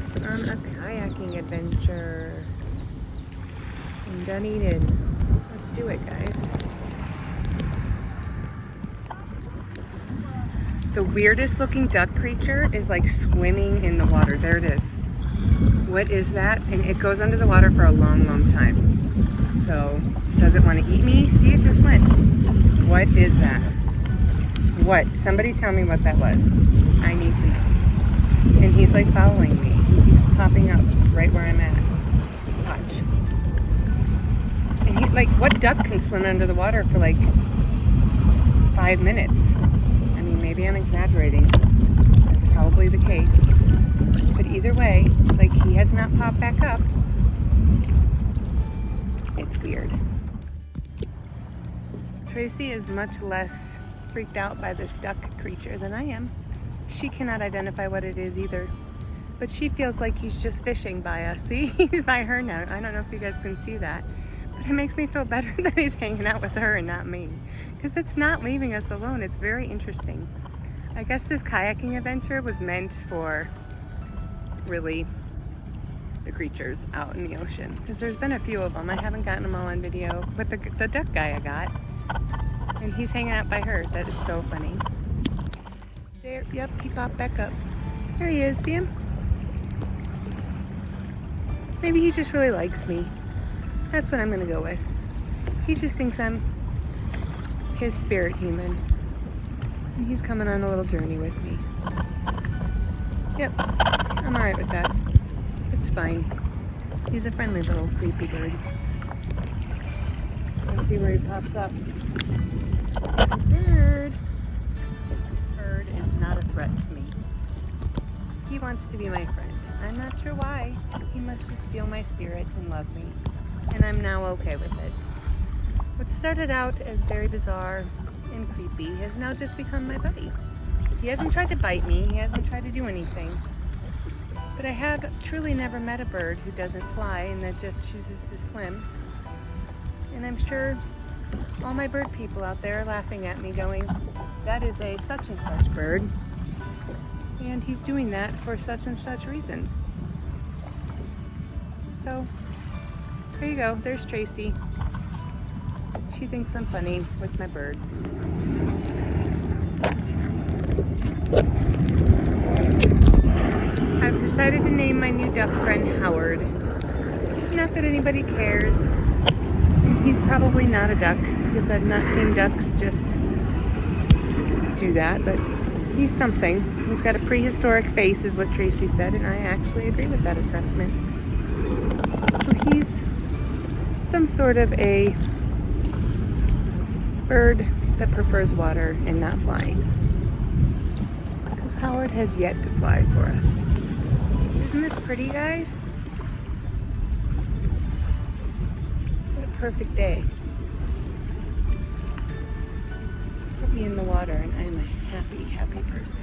us on a kayaking adventure in Dunedin. Let's do it, guys. The weirdest looking duck creature is like swimming in the water. There it is. What is that? And it goes under the water for a long, long time. So, does it want to eat me? See, it just went. What is that? What? Somebody tell me what that was. I need to know. And he's like following me. He's popping up right where I'm at. Watch. And he, like, what duck can swim under the water for like 5 minutes? I mean, maybe I'm exaggerating. That's probably the case. But either way, like, he has not popped back up. It's weird. Tracy is much less freaked out by this duck creature than I am. She cannot identify what it is either. But she feels like he's just fishing by us. See, he's by her now. I don't know if you guys can see that. But it makes me feel better that he's hanging out with her and not me. Because it's not leaving us alone. It's very interesting. I guess this kayaking adventure was meant for really the creatures out in the ocean. Because there's been a few of them. I haven't gotten them all on video. But the duck guy I got. And he's hanging out by her. That is so funny. There, yep, he popped back up. There he is, see him? Maybe he just really likes me. That's what I'm gonna go with. He just thinks I'm his spirit human. And he's coming on a little journey with me. Yep, I'm alright with that. It's fine. He's a friendly little creepy bird. Let's see where he pops up. Bird. Bird is not a threat to me. He wants to be my friend. I'm not sure why. He must just feel my spirit and love me. And I'm now okay with it. What started out as very bizarre and creepy has now just become my buddy. He hasn't tried to bite me. He hasn't tried to do anything. But I have truly never met a bird who doesn't fly and that just chooses to swim. And I'm sure all my bird people out there are laughing at me going, that is a such and such bird. And he's doing that for such and such reason. So, there you go. There's Tracy. She thinks I'm funny with my bird. I've decided to name my new duck friend Howard. Not that anybody cares. He's probably not a duck because I've not seen ducks just do that, but he's something. He's got a prehistoric face is what Tracy said, and I actually agree with that assessment. So he's some sort of a bird that prefers water and not flying. Because Howard has yet to fly for us. Isn't this pretty, guys? What a perfect day. Put me in the water and I'm a happy, happy person.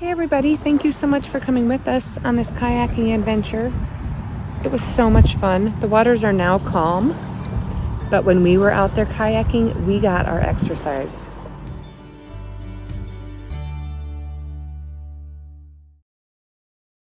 Hey everybody, thank you so much for coming with us on this kayaking adventure. It was so much fun. The waters are now calm, but when we were out there kayaking, we got our exercise.